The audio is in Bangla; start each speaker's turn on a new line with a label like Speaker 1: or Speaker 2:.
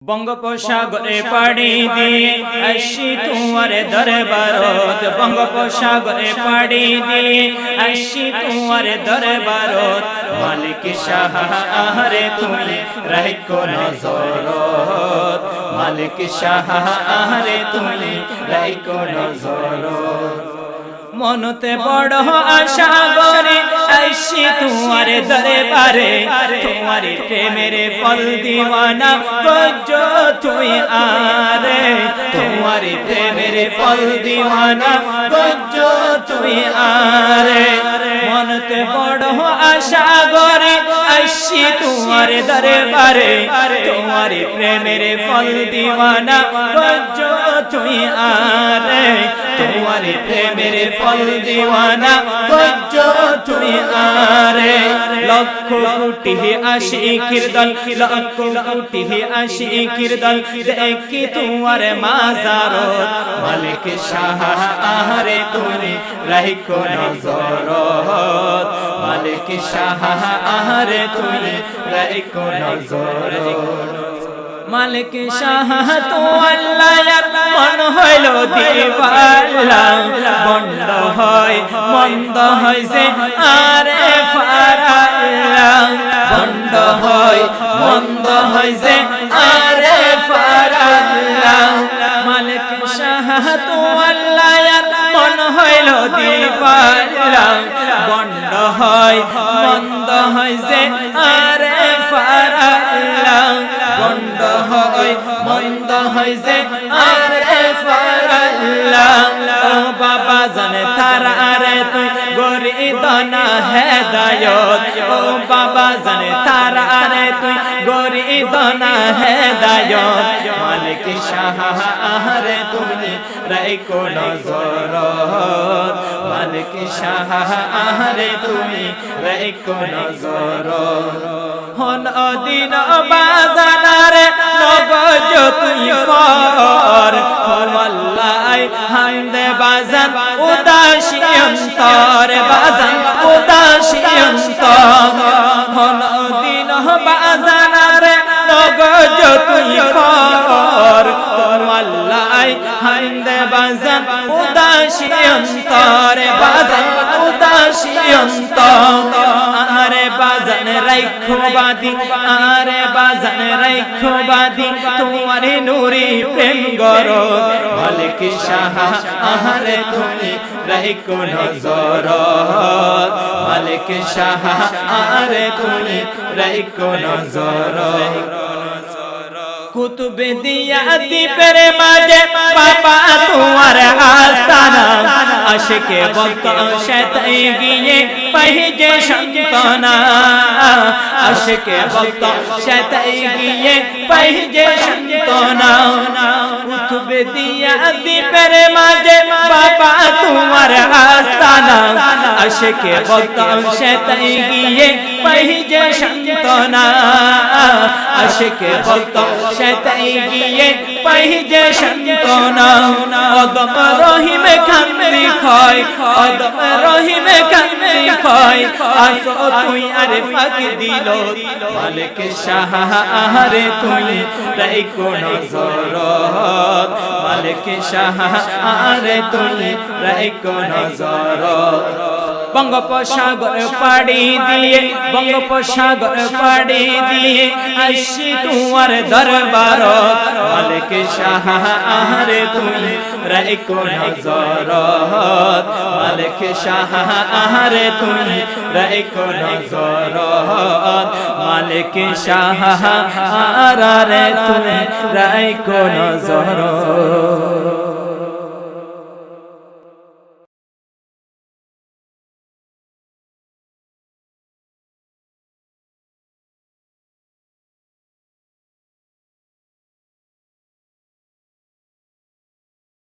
Speaker 1: বঙ্গোপসাগরে পাড়ি দিয়ে আসি তোমার দরবারত, বঙ্গোপসাগরে পাড়ি দিয়ে আসি তোমার দরবারত। মালিক শাহ আহরে তুমি রাখো নজরত, মালিক শাহ আহরে তুমি রাখো নজরত। মনতে বড় আশা করে আসি তোমার দরবারে, তোমার প্রেমের ফল দিওয়ানা গজো তুই আরে, তোমার প্রেমের ফল দিওয়ানা গজো তুই আরে। মনতে বড় আশা করে আসি তোমার দরবারে, তোমার প্রেমের ফল দিওয়ানা গজো তুই আরে, তোমার প্রেমের ফল দিওয়ানা গজো তুই আরে। লক্ষ কোটি আশিকির দল, লক্ষ কোটি আশিকির দল দেখি তোমার মাজারত। মালিক শাহ আহরে তুমি রাখো নজরত, মালিক শাহ আহরে তুমি রাখো নজরত। মালিক শাহ তো আল্লাহর মন হইল দিবালা, বন্ধ হয় মন্দ হয় যে আরে ফারাল্লা, বন্ধ হয় মন্দ হয় যে আরে ফারাল্লা। মালিক শাহ তো আল্লাহর মন হইল দিবালা, বন্ধ হয় মন্দ হয় যে আরে ফারাল্লা, বন্ধ হয় মন্দ হয় যে আরে ফারাল্লা। ও বাবা জানে তারা রে তুই গরিদানা হেদায়ত, ও বাবা জানে তারা রে তুই গরিদানা হেদায়ত। মালিক শাহ আহরে তুমি রাখো নজরত, মালিক শাহ আহরে তুমি রাখো নজরত। হন দিন বাজানারে নগজ তুই ফর, আল্লাহ হামদে বাজান উদাসী অন্তর, বাজান উদাসী অন্তর। হন দিন বাজানারে নগজ তুই ফর, আল্লাহ হামদে বাজান উদাসী অন্তর, বাজান উদাসী অন্তর। আরে বাজান রাখো বাদি, আরে বাজান রাখো বাদি তোমার নুরি প্রেম গরত। মালিক শাহ আহরে তুমি রাখো নজরত, মালিক শাহ আহরে তুমি রাখো নজরত। কুতুবে দিয়া দ্বীপের মাঝে বাবা তোমার আস্তানা, আশিকে বক্ত শতাই গিয়ে পাহিজে সন্তনা, আশিকে বক্ত শতাই গিয়ে পাহিজে সন্তনা। কুতুবে দিয়া দ্বীপের মাঝে বাবা তোমার আস্তানা, আশিকে বক্ত শতাই গিয়ে পাহিজে সন্তনা, আশিকে বক্ত শতাই গিয়ে পাহিজে সন্তনা। অদম রহিম কান্দি খয়, অদম রহিম কান্দি খয়, আসো তুই আরে ফাঁকি দিল। মালিক শাহ আহরে তুমি রাখো নজরত, মালিক শাহ আহরে তুমি রাখো নজরত। বঙ্গোপসাগর পাড়ি দিয়ে, বঙ্গোপসাগর পাড়ি দিয়ে আসি তোমার দরবারত। মালিক শাহ আহরে তুমি রাখো নজরত, মালিক শাহ আহরে তুমি রাখো নজরত, মালিক শাহ আহরে তুমি রাখো নজরত।